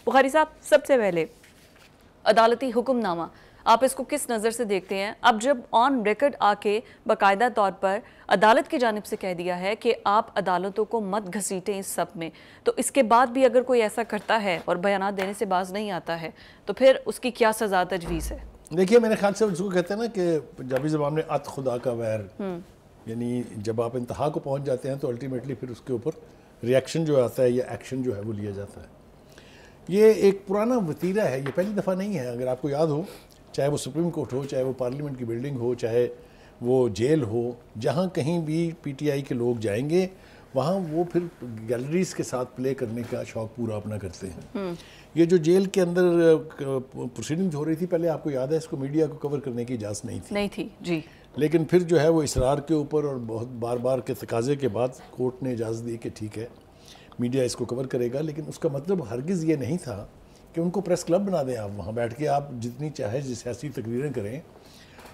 بخاری صاحب، سب سے پہلے عدالتی حکم نامہ آپ اس کو کس نظر سے دیکھتے ہیں؟ اب جب آن ریکارڈ آ کے باقاعدہ طور پر عدالت کی جانب سے کہہ دیا ہے کہ آپ عدالتوں کو مت گھسیٹیں اس سب میں، تو اس کے بعد بھی اگر کوئی ایسا کرتا ہے اور بیانات دینے سے باز نہیں آتا ہے تو پھر اس کی کیا سزا تجویز ہے؟ دیکھیے میرے خیال سے اس کو کہتے ہیں نا کہ پنجابی زبان میں ات خدا کا ویر، یعنی جب آپ انتہا کو پہنچ جاتے ہیں تو الٹیمیٹلی پھر اس کے اوپر ریاکشن جو آتا ہے یا ایکشن جو ہے وہ لیا جاتا ہے۔ یہ ایک پرانا وتیرہ ہے، یہ پہلی دفعہ نہیں ہے۔ اگر آپ کو یاد ہو، چاہے وہ سپریم کورٹ ہو، چاہے وہ پارلیمنٹ کی بلڈنگ ہو، چاہے وہ جیل ہو، جہاں کہیں بھی پی ٹی آئی کے لوگ جائیں گے وہاں وہ پھر گیلریز کے ساتھ پلے کرنے کا شوق پورا اپنا کرتے ہیں۔ یہ جو جیل کے اندر پروسیڈنگ ہو رہی تھی، پہلے آپ کو یاد ہے اس کو میڈیا کو کور کرنے کی اجازت نہیں تھی جی، لیکن پھر جو ہے وہ اصرار کے اوپر اور بہت بار بار کے تقاضے کے بعد کورٹ نے اجازت دی کہ ٹھیک ہے میڈیا اس کو کور کرے گا، لیکن اس کا مطلب ہرگز یہ نہیں تھا کہ ان کو پریس کلب بنا دیں، آپ وہاں بیٹھ کے آپ جتنی چاہے سیاسی تقریریں کریں۔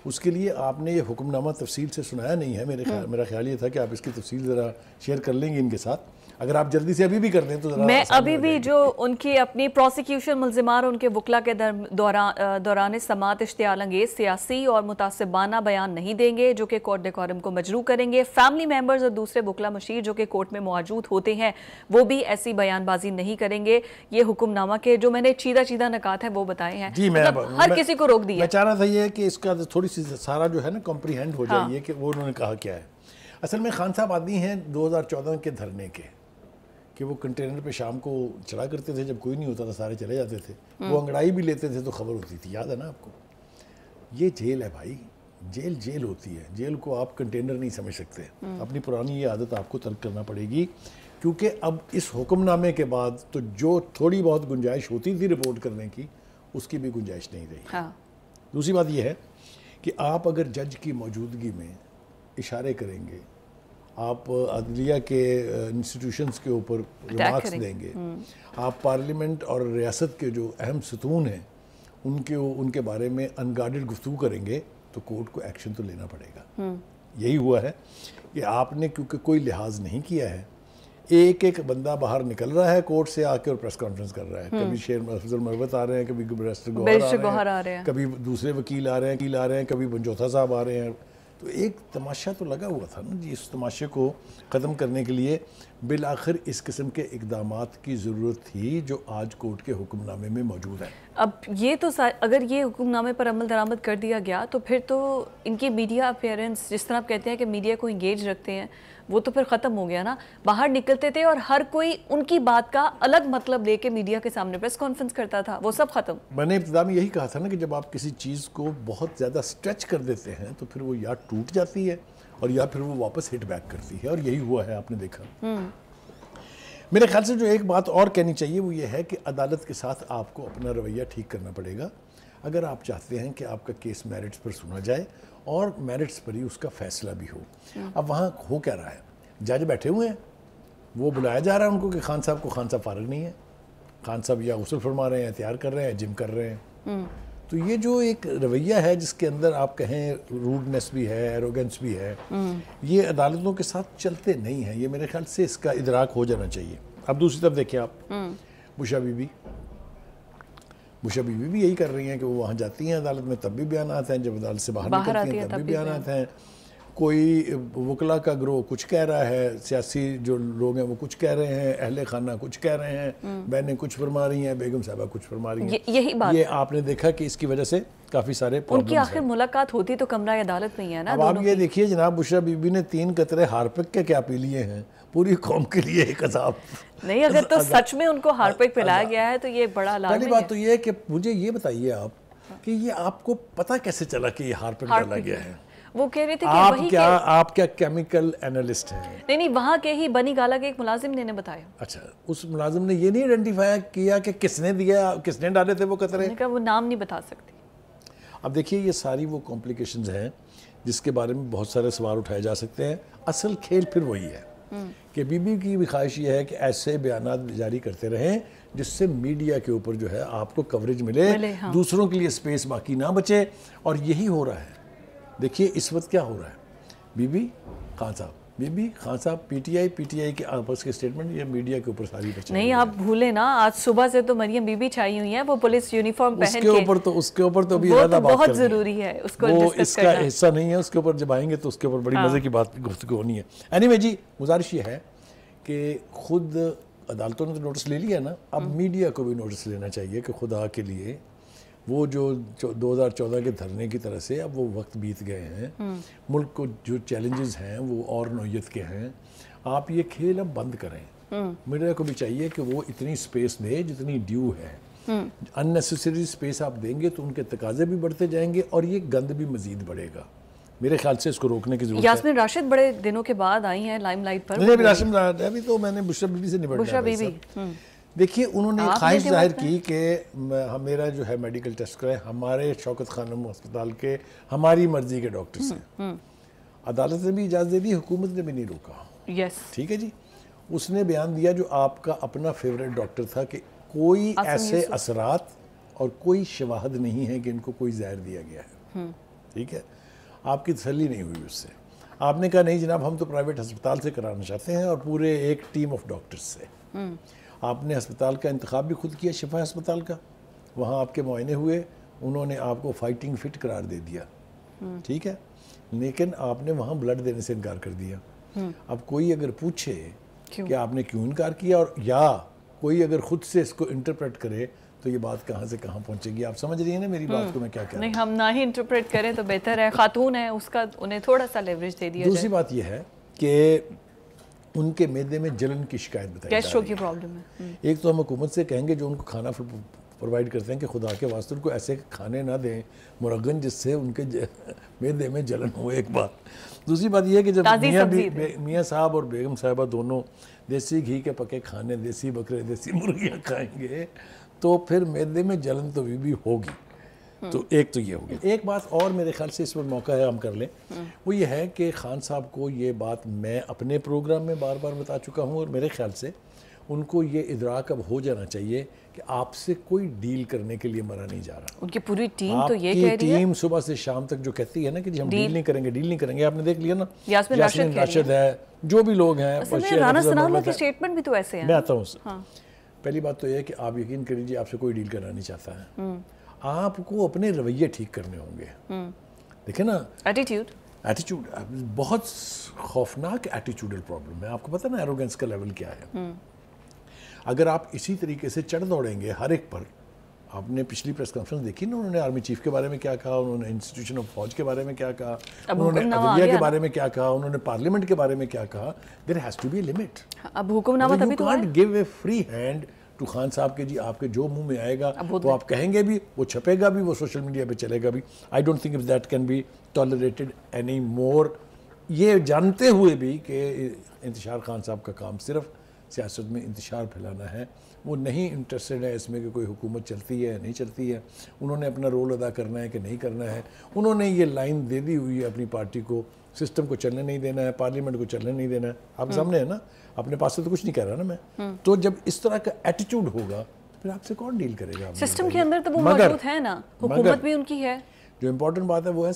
اس کے لیے آپ نے یہ حکم نامہ تفصیل سے سنایا نہیں ہے، میرا خیال یہ تھا کہ آپ اس کی تفصیل ذرا شیئر کر لیں گے ان کے ساتھ، اگر آپ جلدی سے ابھی بھی کر دیں تو ذرا میں ابھی بھی جو ان کی اپنی پروسیکیوشن ملزمان اور ان کے وکلا کے دوران سماعت اشتعال انگیز سیاسی اور متعصبانہ بیان نہیں دیں گے جو کہ کورٹ ڈیکورم کو مجروح کریں گے۔ فیملی ممبرز اور دوسرے وکلا مشیر جو کہ کورٹ میں موجود ہوتے ہیں وہ بھی ایسی بیان بازی نہیں کریں گے۔ یہ حکم نامہ کے جو میں نے چیدہ نکات ہیں وہ بتائے ہیں، مطلب ہر کسی کو روک دیا۔ میں چاہ رہا تھا یہ کہ اس کا تھوڑی سی سارا جو ہے نا کمپریہینڈ ہو جائے کہ وہ انہوں نے کہا کیا ہے۔ اصل میں خان صاحب آدمی ہیں 2014 کے دھرنے کے، کہ وہ کنٹینر پہ شام کو چڑھا کرتے تھے، جب کوئی نہیں ہوتا تھا سارے چلے جاتے تھے، وہ انگڑائی بھی لیتے تھے تو خبر ہوتی تھی، یاد ہے نا آپ کو؟ یہ جیل ہے بھائی، جیل ہوتی ہے، جیل کو آپ کنٹینر نہیں سمجھ سکتے۔ اپنی پرانی یہ عادت آپ کو ترک کرنا پڑے گی، کیونکہ اب اس حکم نامے کے بعد تو جو تھوڑی بہت گنجائش ہوتی تھی رپورٹ کرنے کی اس کی بھی گنجائش نہیں رہی۔ دوسری بات یہ ہے کہ آپ اگر جج کی موجودگی میں اشارے کریں گے، آپ عدلیہ کے انسٹیٹیوشنز کے اوپر ریمارکس دیں گے، آپ پارلیمنٹ اور ریاست کے جو اہم ستون ہیں ان کے بارے میں انگارڈڈ گفتگو کریں گے تو کورٹ کو ایکشن تو لینا پڑے گا۔ یہی ہوا ہے کہ آپ نے کیونکہ کوئی لحاظ نہیں کیا ہے، ایک بندہ باہر نکل رہا ہے کورٹ سے آ کے اور پریس کانفرنس کر رہا ہے، کبھی شیر افضل مروت آ رہے ہیں، کبھی بیرسٹر گوہر آ رہے ہیں، کبھی دوسرے وکیل آ رہے ہیں، کبھی بنجوتھا صاحب آ رہے ہیں۔ تو ایک تماشا تو لگا ہوا تھا نا جی، اس تماشے کو ختم کرنے کے لیے بالآخر اس قسم کے اقدامات کی ضرورت تھی جو آج کورٹ کے حکم نامے میں موجود ہے۔ اب یہ تو اگر یہ حکم نامے پر عمل درآمد کر دیا گیا تو پھر تو ان کی میڈیا اپیئرنس، جس طرح آپ کہتے ہیں کہ میڈیا کو انگیج رکھتے ہیں، وہ تو پھر ختم ہو گیا نا۔ باہر نکلتے تھے اور ہر کوئی ان کی بات کا الگ مطلب لے کے میڈیا کے سامنے پریس کانفرنس کرتا تھا، وہ سب ختم۔ میں نے ابتدا میں یہی کہا تھا نا کہ جب آپ کسی چیز کو بہت زیادہ سٹریچ کر دیتے ہیں تو پھر وہ یا ٹوٹ جاتی ہے اور یا پھر وہ واپس ہٹ بیک کرتی ہے، اور یہی ہوا ہے، آپ نے دیکھا۔ میرے خیال سے جو ایک بات اور کہنی چاہیے وہ یہ ہے کہ عدالت کے ساتھ آپ کو اپنا رویہ ٹھیک کرنا پڑے گا اگر آپ چاہتے ہیں کہ آپ کا کیس میرٹس پر سنا جائے اور میرٹس پر ہی اس کا فیصلہ بھی ہو۔ اب وہاں ہو کیا رہا ہے؟ جج بیٹھے ہوئے ہیں، وہ بلایا جا رہا ہے ان کو کہ خان صاحب فارغ نہیں ہے، خان صاحب یا غسل فرما رہے ہیں، تیار کر رہے ہیں، جم کر رہے ہیں۔ تو یہ جو ایک رویہ ہے جس کے اندر آپ کہیں روڈنس بھی ہے، ایروگنس بھی ہے، یہ عدالتوں کے ساتھ چلتے نہیں ہیں۔ یہ میرے خیال سے اس کا ادراک ہو جانا چاہیے۔ اب دوسری طرف دیکھیں آپ، بشا بی بی بھی یہی کر رہی ہیں کہ وہ وہاں جاتی ہیں عدالت میں تب بھی بیانات ہیں، جب عدالت سے باہر نکلتی ہیں تب بھی بیانات ہیں۔ کوئی وکلا کا گروہ کچھ کہہ رہا ہے، سیاسی جو لوگ ہیں وہ کچھ کہہ رہے ہیں، اہل خانہ کچھ کہہ رہے ہیں، بہنیں کچھ فرما رہی ہیں، بیگم صاحبہ کچھ فرما رہی ہیں۔ یہی بات یہ آپ نے دیکھا کہ اس کی وجہ سے کافی سارے ان کی آخر ملاقات ہوتی تو کمرہ عدالت میں ہی ہے نا۔ اب آپ یہ دیکھیے جناب، بشرا بی بی نے 3 قطرے ہارپک کے کیا پی لیے ہیں، پوری قوم کے لیے ایک عذاب۔ نہیں، اگر تو سچ میں ان کو ہارپک پلایا گیا ہے تو یہ بڑا لازمی ہے۔ پہلی بات تو یہ ہے کہ مجھے یہ بتائیے آپ کہ یہ آپ کو پتہ کیسے چلا کہ یہ ہارپک ڈالا گیا ہے؟ وہ کہہ رہے تھے کہ وہی آپ کیا کیمیکل اینالسٹ ہیں؟ نہیں، وہاں کے ہی بنی گالا کے ایک ملازم نے بتایا۔ اچھا، اس ملازم نے یہ نہیں آئیڈینٹیفائی کیا کہ کس نے دیا، کس نے ڈالے تھے وہ قطرے؟ کہا وہ نام نہیں بتا سکتی۔ اب دیکھیے یہ ساری وہ کمپلیکیشنز ہیں جس کے بارے میں بہت سارے سوال اٹھائے جا سکتے ہیں۔ اصل کھیل پھر وہی ہے کہ بی بی کی بھی خواہش یہ ہے کہ ایسے بیانات جاری کرتے رہیں جس سے میڈیا کے اوپر جو ہے آپ کو کوریج ملے، دوسروں کے لیے سپیس باقی نہ بچے، اور یہی ہو رہا ہے۔ دیکھیے اس وقت کیا ہو رہا ہے، بی بی، خان صاحب، بی بی خان صاحب پی ٹی آئی کے آپس کے سٹیٹمنٹ یا میڈیا کے اوپر ساری بچے نہیں آپ بھولے نا، آج صبح سے تو مریم بی بی چھائی ہوئی ہیں، وہ پولیس یونیفارم پہن کے، اس کے اوپر تو ابھی وہ زیادہ تو بات بہت کرنی ضروری ہے اس کو وہ ڈسکس اس کا کرنا۔ حصہ نہیں ہے، اس کے اوپر جب آئیں گے تو اس کے اوپر بڑی مزے کی بات گفتگو ہونی ہے۔ اینی وے جی، گزارش یہ ہے کہ خود عدالتوں نے تو نوٹس لے لیا نا، اب میڈیا کو بھی نوٹس لینا چاہیے کہ خدا کے لیے وہ جو 2014 کے دھرنے کی طرح سے اب وہ وقت بیت گئے ہیں، ملک کو جو چیلنجز ہیں وہ اور نوعیت کے ہیں، آپ یہ کھیل اب بند کریں۔ میڈیا کو بھی چاہیے کہ وہ اتنی سپیس دے جتنی ڈیو ہے، اننیسیسری سپیس آپ دیں گے تو ان کے تقاضے بھی بڑھتے جائیں گے اور یہ گند بھی مزید بڑھے گا۔ میرے خیال سے اس کو روکنے کی ضرورت ہے۔ یاسمین راشد بڑے دنوں کے بعد آئی ہیں لائم لائٹ پر۔ نہیں راشد ابھی تو میں نے بشرا بی بی سے نبٹنا ہے۔ بشرا بی بی دیکھیے انہوں نے خواہش ظاہر کی کہ میرا جو ہے میڈیکل ٹیسٹ کرائے ہمارے شوکت خانم ہسپتال کے ہماری مرضی کے ڈاکٹر سے، عدالت نے بھی اجازت دے دی، حکومت نے بھی نہیں روکا۔ یس ٹھیک ہے جی، اس نے بیان دیا جو آپ کا اپنا فیوریٹ ڈاکٹر تھا کہ کوئی ایسے اثرات اور کوئی شواہد نہیں ہے کہ ان کو کوئی زہر دیا گیا ہے۔ ٹھیک ہے، آپ کی تسلی نہیں ہوئی اس سے، آپ نے کہا نہیں جناب ہم تو پرائیویٹ ہسپتال سے کرانا چاہتے ہیں اور پورے ایک ٹیم آف ڈاکٹرز سے۔ آپ نے ہسپتال کا انتخاب بھی خود کیا، شفا ہسپتال کا، وہاں آپ کے معائنے ہوئے، انہوں نے آپ کو فائٹنگ فٹ قرار دے دیا۔ ٹھیک ہے، لیکن آپ نے وہاں بلڈ دینے سے انکار کر دیا۔ اب کوئی اگر پوچھے کہ آپ نے کیوں انکار کیا، اور یا کوئی اگر خود سے اس کو انٹرپریٹ کرے تو یہ بات کہاں سے کہاں پہنچے گی۔ آپ سمجھ رہی ہیں نا میری بات کو میں کیا کہہ رہا ہوں؟ نہیں، ہم نہ ہی انٹرپریٹ کریں تو بہتر ہے، خاتون ہے اس کا انہیں تھوڑا سا لیوریج دے دیا جائے۔ دوسری بات یہ ہے کہ ان کے معدے میں جلن کی شکایت بتائی گیسٹرو کی پرابلم ہے۔ ایک تو ہم حکومت سے کہیں گے جو ان کو کھانا پرووائڈ کرتے ہیں کہ خدا کے واسطے ان کو ایسے کھانے نہ دیں مرغن جس سے ان کے معدے میں جلن ہو، ایک بات۔ دوسری بات یہ ہے کہ جب میاں صاحب اور بیگم صاحبہ دونوں دیسی گھی کے پکے کھانے، دیسی بکرے، دیسی مرغیاں کھائیں گے تو پھر معدے میں جلن تو بھی ہوگی۔ تو ایک تو یہ ہوگی۔ ایک بات اور میرے خیال سے اس پر موقع ہے ہم کر لیں، وہ یہ ہے کہ خان صاحب کو یہ بات میں اپنے پروگرام میں بار بار بتا چکا ہوں، اور میرے خیال سے ان کو یہ ادراک اب ہو جانا چاہیے کہ آپ سے کوئی ڈیل کرنے کے لیے مرا نہیں جا رہا۔ ان کی پوری ٹیم تو یہ کہہ آپ کی رہی ہے، ٹیم صبح سے شام تک جو کہتی ہے نا کہ جی ہم ڈیل نہیں کریں گے، آپ نے دیکھ لیا نا، یاسمین راشد ہے، جو بھی لوگ ہیں، رانا ثناءاللہ کے سٹیٹمنٹ بھی تو ایسے ہیں۔ میں آتا ہوں۔ پہلی بات تو یہ ہے کہ آپ یقین کر لیجیے آپ سے کوئی ڈیل کرنا نہیں چاہتا ہے، آپ کو اپنے رویے ٹھیک کرنے ہوں گے۔ دیکھیں نا، ایٹیٹیوڈ بہت خوفناک ایٹیٹیوڈل پرابلم ہے۔ آپ کو پتہ نا ایروگنس کا لیول کیا ہے۔ اگر آپ اسی طریقے سے چڑھ دوڑیں گے ہر ایک پر، آپ نے پچھلی پریس کانفرنس دیکھی نا، انہوں نے آرمی چیف کے بارے میں کیا کہا، انہوں نے انسٹیٹیوشن آف فوج کے بارے میں کیا کہا، انہوں نے عدلیہ کے بارے میں کیا کہا، انہوں نے پارلیمنٹ کے بارے میں کیا کہا۔ There has to be a limit. اب حکم نامہ تبھی تو ہے۔ You can't give a free hand to Khan صاحب کے جی آپ کے جو منہ میں آئے گا وہ آپ کہیں گے بھی، وہ چھپے گا بھی، وہ سوشل میڈیا پہ چلے گا بھی۔ I don't think if that can be tolerated anymore۔ یہ جانتے ہوئے بھی کہ انتشار خان صاحب کا کام صرف سیاست میں انتشار پھیلانا ہے، وہ نہیں انٹرسٹڈ ہے اس میں کہ کوئی حکومت چلتی ہے نہیں چلتی ہے، انہوں نے اپنا رول ادا کرنا ہے کہ نہیں کرنا ہے۔ انہوں نے یہ لائن دے دی ہوئی ہے اپنی پارٹی کو، سسٹم کو چلنے نہیں دینا ہے، پارلیمنٹ کو چلنے نہیں دینا ہے۔ آپ سامنے ہے نا، اپنے پاس سے تو کچھ نہیں کہہ رہا نا میں۔ تو جب اس طرح کا ایٹیٹیوڈ ہوگا پھر آپ سے کون ڈیل کرے گا؟ سسٹم کے اندر تو وہ موجود ہے نا، حکومت بھی ان کی ہے۔ جو امپورٹنٹ بات ہے وہ ہے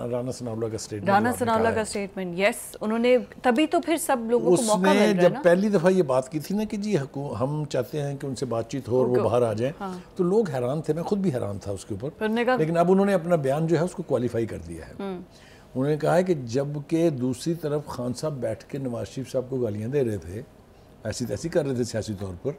رانا ثناءاللہ کا سٹیٹمنٹ۔ رانا ثناءاللہ کا سٹیٹمنٹ، یس، انہوں نے تبھی تو پھر سب لوگوں کو موقع مل رہا ہے نا۔ جب پہلی دفعہ یہ بات کی تھی نا کہ جی ہم چاہتے ہیں کہ ان سے بات چیت ہو اور وہ باہر آ جائیں، تو لوگ حیران تھے، میں خود بھی حیران تھا اس کے اوپر، لیکن اب انہوں نے اپنا بیان جو ہے اس کو کوالیفائی کر دیا ہے۔ انہوں نے کہا ہے کہ جب کہ دوسری طرف خان صاحب بیٹھ کے نواز شریف صاحب کو گالیاں دے رہے تھے، ایسی تیسی کر رہے تھے سیاسی طور پر،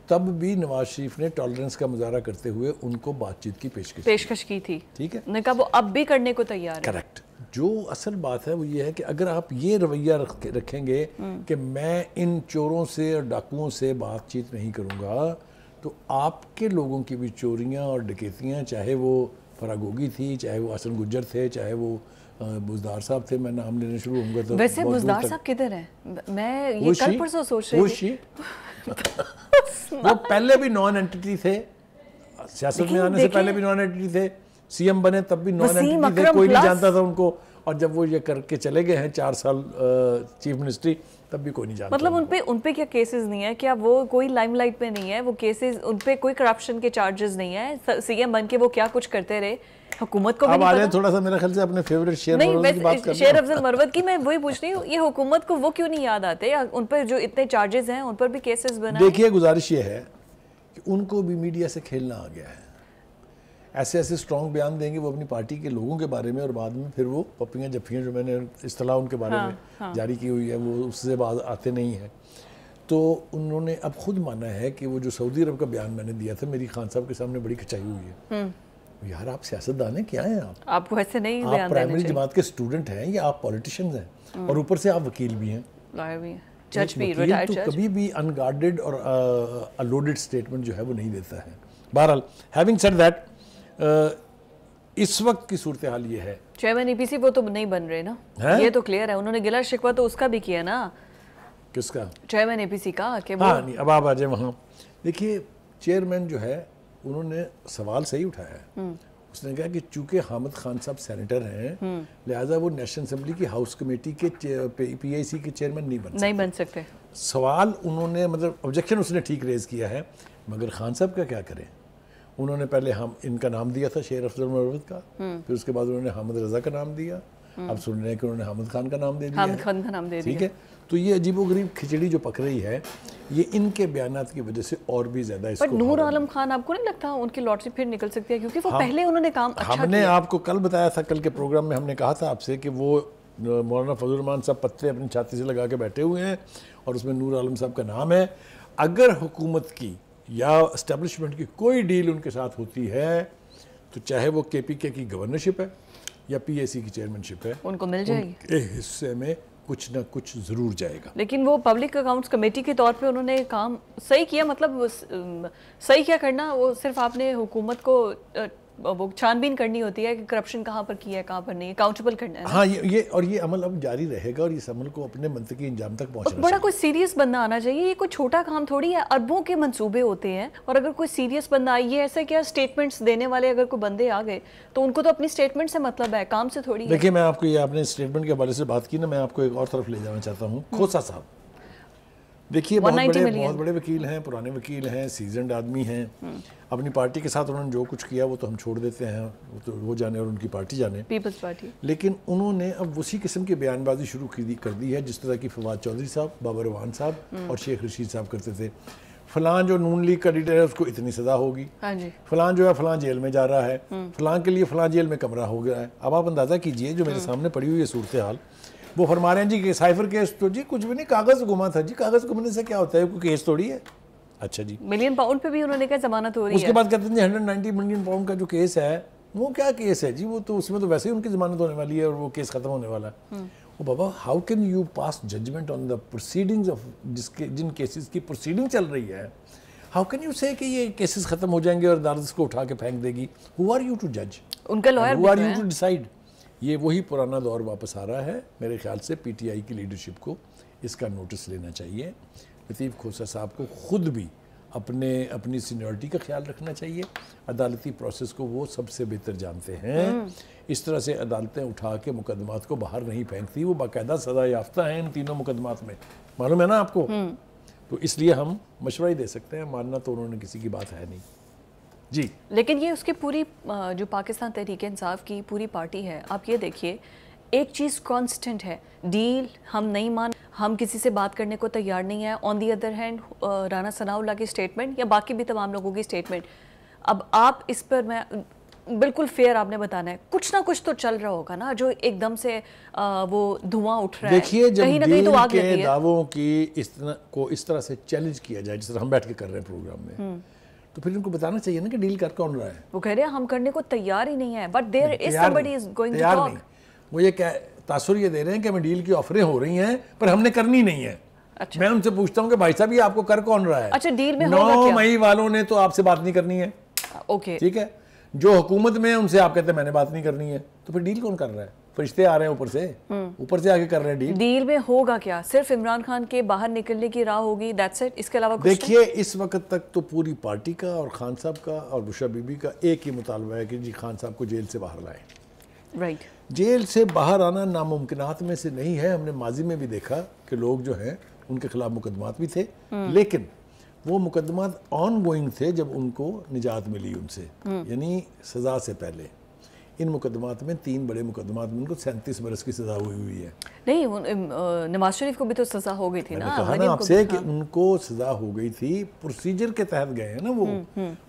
تب بھی نواز شریف نے ٹالرنس کا مظاہرہ کرتے ہوئے ان کو بات چیت کی پیشکش کی تھی۔ ٹھیک ہے، نے کہا وہ اب بھی کرنے کو تیار ہے۔ کریکٹ۔ جو اصل بات ہے وہ یہ ہے کہ اگر آپ یہ رویہ رکھیں گے کہ میں ان چوروں سے اور ڈاکوؤں سے بات چیت نہیں کروں گا، تو آپ کے لوگوں کی بھی چوریاں اور ڈکیتیاں، چاہے وہ فراگوگی تھی، چاہے وہ حسن گجر تھے، چاہے وہ بزدار صاحب تھے، میں نام لینے شروع ہوں گا تو ویسے بزدار صاحب کدھر ہیں؟ میں یہ کل پرسوں سوچ رہی تھی، وہ پہلے بھی نان اینٹی تھے، سیاست میں آنے سے پہلے بھی نان اینٹی تھے، سی ایم بنے تب بھی نان اینٹی تھے، کوئی نہیں جانتا تھا ان کو، اور جب وہ یہ کر کے چلے گئے ہیں 4 سال چیف منسٹری، تب بھی کوئی نہیں جانتا۔ مطلب ان پہ کیا کیسز نہیں ہے؟ کیا وہ کوئی لائم لائٹ پہ نہیں ہے؟ وہ کیسز، ان پہ کوئی کرپشن کے چارجز نہیں ہے؟ سی ایم بن کے وہ کیا کچھ کرتے رہے، حکومت کو بھی اب آ جائیں تھوڑا سا میرا خیال سے اپنے فیوریٹ شیر مروت کی بات کرنا. شیر افضل مروت کی میں وہی پوچھ رہی ہوں, یہ حکومت کو وہ کیوں نہیں یاد آتے, ان پر جو اتنے چارجز ہیں ان پر بھی کیسز بنا. دیکھیے گزارش یہ ہے کہ ان کو بھی میڈیا سے کھیلنا آ گیا ہے, ایسے ایسے اسٹرانگ بیان دیں گے وہ اپنی پارٹی کے لوگوں کے بارے میں, اور بعد میں پھر وہ پپیاں جپیاں جو میں نے اصطلاح ان کے بارے میں جاری کی ہوئی ہے وہ اس سے باز آتے نہیں ہیں. تو انہوں نے اب خود مانا ہے کہ وہ جو سعودی عرب کا بیان میں نے دیا تھا میری خان صاحب کے سامنے بڑی کھچائی ہوئی ہے. یار آپ سیاستدان ہیں, کیا ہیں آپ کو ایسے نہیں آپ پرائمری جماعت کے اسٹوڈنٹ ہیں یا آپ پولیٹیشینز ہیں, اور اوپر سے آپ وکیل بھی ہیں, جج بھی, وکیل تو کبھی بھی ان گارڈڈ اور لوڈڈ سٹیٹمنٹ جو ہے وہ نہیں دیتا ہے. بہرحال ہیونگ سیڈ دیٹ اس وقت کی صورتحال یہ ہے. چیئرمین ای پی سی وہ تو نہیں بن رہے نا, یہ تو کلیئر ہے. انہوں نے گلا شکوہ تو اس کا بھی کیا نا. کس کا؟ چیئرمین ای پی سی کا. ہاں نہیں, اب آپ آ جائیں وہاں. دیکھیے چیئرمین جو ہے انہوں نے سوال صحیح اٹھایا ہے. اس نے کہا کہ چونکہ حامد خان صاحب سینیٹر ہیں لہٰذا وہ نیشنل اسمبلی کی ہاؤس کمیٹی کے پی آئی سی کے چیئرمین نہیں بن سکتے. سوال انہوں نے مطلب آبجیکشن اس نے ٹھیک ریز کیا ہے, مگر خان صاحب کا کیا کریں. انہوں نے پہلے ان کا نام دیا تھا شیر افضل مروت کا, پھر اس کے بعد انہوں نے حامد رضا کا نام دیا, اب سن رہے ہیں کہ انہوں نے حامد خان کا نام دے دیا. حامد خان کا نام دے دیا, ٹھیک ہے. تو یہ عجیب و غریب کھچڑی جو پک رہی ہے یہ ان کے بیانات کی وجہ سے اور بھی زیادہ اس کو. پر نور عالم خان آپ کو نہیں لگتا ان کی لاٹری پھر نکل سکتی ہے, کیونکہ وہ پہلے انہوں نے کام اچھا کیا. ہم نے آپ کو کل بتایا تھا, کل کے پروگرام میں ہم نے کہا تھا آپ سے کہ وہ مولانا فضل الرحمان صاحب پتھرے اپنی چھاتی سے لگا کے بیٹھے ہوئے ہیں اور اس میں نور عالم صاحب کا نام ہے. اگر حکومت کی یا اسٹیبلشمنٹ کی کوئی ڈیل ان کے ساتھ ہوتی ہے تو چاہے وہ کے پی کے کی گورنرشپ ہے یا پی اے سی کی چیئرمینشپ ہے, ان کو مل جائے گی. ایک حصے میں کچھ نہ کچھ ضرور جائے گا. لیکن وہ پبلک اکاؤنٹس کمیٹی کے طور پہ انہوں نے کام صحیح کیا, مطلب صحیح کیا کرنا, وہ صرف آپ نے حکومت کو وہ چھان بین کرنی ہوتی ہے کہ کرپشن کہاں پر کیا ہے کہاں پر نہیں, اکاؤنٹیبل کرنا ہے. ہاں یہ عمل اب جاری رہے گا اور اس عمل کو اپنے منطقی انجام تک پہنچنا بڑا کوئی سیریس بندہ آنا چاہیے. یہ کوئی چھوٹا کام تھوڑی ہے, اربوں کے منصوبے ہوتے ہیں, اور اگر کوئی سیریس بندہ آئی ہے ایسا کیا اسٹیٹمنٹس دینے والے اگر کوئی بندے آ گئے تو ان کو تو اپنی اسٹیٹمنٹ سے مطلب ہے, کام سے تھوڑی ہے. دیکھیے میں آپ کو یہ آپ نے اسٹیٹمنٹ کے حوالے سے بات کی نا, میں آپ کو ایک اور طرف لے جانا چاہتا ہوں. کھوسا صاحب دیکھیے بہت بڑے وکیل ہیں, پرانے وکیل ہیں, سیزنڈ آدمی ہیں. اپنی پارٹی کے ساتھ انہوں نے جو کچھ کیا وہ تو ہم چھوڑ دیتے ہیں, وہ جانے اور ان کی پارٹی جانے, پیپلز پارٹی. لیکن انہوں نے اب اسی قسم کی بیان بازی شروع کر دی ہے جس طرح کی فواد چودھری صاحب, بابر روان صاحب اور شیخ رشید صاحب کرتے تھے. فلاں جو نون لیگ کا لیڈر ہے اس کو اتنی سزا ہوگی, فلاں جو ہے فلاں جیل میں جا رہا ہے, فلاں کے لیے فلاں جیل میں کمرہ ہو گیا ہے. اب آپ اندازہ کیجئے جو میرے سامنے پڑی ہوئی ہے صورتحال, وہ فرما رہے ہیں جی کہ سائفر کیس تو جی کچھ بھی نہیں, کاغذ گما تھا. جی کاغذ گمنے سے کیا ہوتا ہے, کوئی کیس توڑی ہے. اچھا جی ملین پاؤنڈ پہ بھی انہوں نے کہا ضمانت ہو رہی ہے. اس کے بعد کہتے ہیں 190 ملین پاؤنڈ کا جو کیس ہے وہ کیا کیس ہے جی, وہ تو اس میں تو ویسے ہی ان کی ضمانت ہونے والی ہے اور وہ کیس ختم ہونے والا ہے. وہ بابا how can you pass judgement on the proceedings of جن کیسز کی پروسیڈنگ چل رہی ہے, ہاؤ کین یو سے کہ یہ کیسز ختم ہو جائیں گے اور عدالت اس کو اٹھا کے پھینک دے گی. ہو آر یو ٹو جج, ان کا lawyer who are you to decide. یہ وہی پرانا دور واپس آ رہا ہے. میرے خیال سے پی ٹی آئی کی لیڈرشپ کو اس کا نوٹس لینا چاہیے. لطیف کھوسا صاحب کو خود بھی اپنی سینیورٹی کا خیال رکھنا چاہیے. عدالتی پروسیس کو وہ سب سے بہتر جانتے ہیں. اس طرح سے عدالتیں اٹھا کے مقدمات کو باہر نہیں پھینکتی, وہ باقاعدہ سزا یافتہ ہیں ان تینوں مقدمات میں, معلوم ہے نا آپ کو. تو اس لیے ہم مشورہ ہی دے سکتے ہیں, ماننا تو انہوں نے کسی کی بات ہے نہیں جی. لیکن یہ اس کی پوری جو پاکستان تحریک انصاف کی پوری پارٹی ہے, آپ یہ دیکھیے ایک چیز کانسٹنٹ ہے, ڈیل ہم نہیں ہم کسی سے بات کرنے کو تیار نہیں ہے. آن دی ادر ہینڈ رانا ثناء اللہ کی اسٹیٹمنٹ یا باقی بھی تمام لوگوں کی اسٹیٹمنٹ, اب آپ اس پر میں بالکل فیئر آپ نے بتانا ہے, کچھ نہ کچھ تو چل رہا ہوگا نا جو ایک دم سے وہ دھواں اٹھ رہا ہے. دیکھیے جب ڈیل کے دعووں کی اس طرح سے چیلنج کیا جائے جس طرح ہم بیٹھ کے کر رہے ہیں پروگرام میں, تو پھر ان کو بتانا چاہیے نا کہ ڈیل کر کون رہا ہے. وہ کہہ رہے ہیں ہم کرنے کو تیار ہی نہیں ہے, but there is somebody is going to talk. وہ یہ تاثر یہ دے رہے ہیں کہ ہمیں ڈیل کی آفریں ہو رہی ہیں پر ہم نے کرنی نہیں ہے. میں ان سے پوچھتا ہوں کہ بھائی صاحب یہ آپ کو کر کون رہا ہے. اچھا ڈیل میں ہوگا 9 مئی والوں نے تو آپ سے بات نہیں کرنی ہے, اوکے ٹھیک ہے. جو حکومت میں ان سے آپ کہتے ہیں میں نے بات نہیں کرنی ہے, تو پھر ڈیل کون کر رہا ہے. فرشتے آ رہے ہیں اوپر سے آگے کر رہے ہیں ڈیل. ڈیل میں ہوگا کیا, صرف عمران خان کے باہر نکلنے کی راہ ہوگی, دیٹس اٹ, اس کے علاوہ کچھ. دیکھیے اس وقت تک تو پوری پارٹی کا اور خان صاحب کا اور بشرا بی بی کا ایک ہی مطالبہ ہے کہ جی خان صاحب کو جیل سے باہر لائیں. رائٹ, جیل سے باہر آنا ناممکنات میں سے نہیں ہے. ہم نے ماضی میں بھی دیکھا کہ لوگ جو ہیں ان کے خلاف مقدمات بھی تھے, لیکن وہ مقدمات آن گوئنگ تھے جب ان کو نجات ملی ان سے, یعنی سزا سے پہلے. ان مقدمات میں 3 بڑے مقدمات میں ان کو 37 برس کی سزا ہوئی ہے. نہیں نواز شریف کو بھی تو سزا ہو گئی تھی نا. میں نے کہا نا آپ سے کہ ان کو سزا ہو گئی تھی, پروسیجر کے تحت گئے ہیں نا, وہ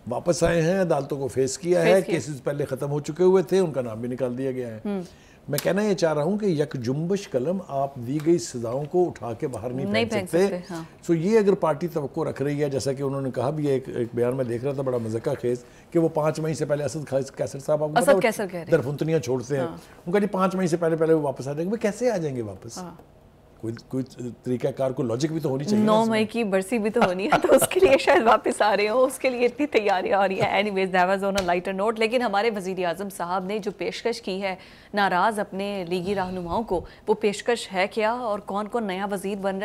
واپس آئے ہیں, عدالتوں کو فیس کیا ہے, کیسز پہلے ختم ہو چکے ہوئے تھے, ان کا نام بھی نکال دیا گیا ہے. میں کہنا یہ چاہ رہا ہوں کہ یک جنبش قلم آپ دی گئی سزاؤں کو اٹھا کے باہر نہیں پھینک سکتے. سو یہ اگر پارٹی توقع رکھ رہی ہے, جیسا کہ انہوں نے کہا بھی ایک بیان میں دیکھ رہا تھا بڑا مذاکرہ خیز, کہ وہ 5 مئی سے پہلے اسد کیسر صاحب آپ کو درفنتنیاں چھوڑتے ہیں, ان کا 5 مئی سے پہلے وہ واپس آ جائیں گے. وہ کیسے آ جائیں گے واپس؟ کوئی طریقہ کار کو لاجک بھی تو ہونی چاہیے. 9 مئی کی برسی بھی تو ہونی ہے, تو اس کے لیے شاید واپس آ رہے ہوں, اس کے لیے اتنی تیاریاں ہو رہی ہیں. Anyways that was on a lighter note. لیکن ہمارے وزیر اعظم صاحب نے جو پیشکش کی ہے ناراض اپنے لیگی رہنماؤں کو, وہ پیشکش ہے کیا, اور کون کون نیا وزیر بن رہا ہے؟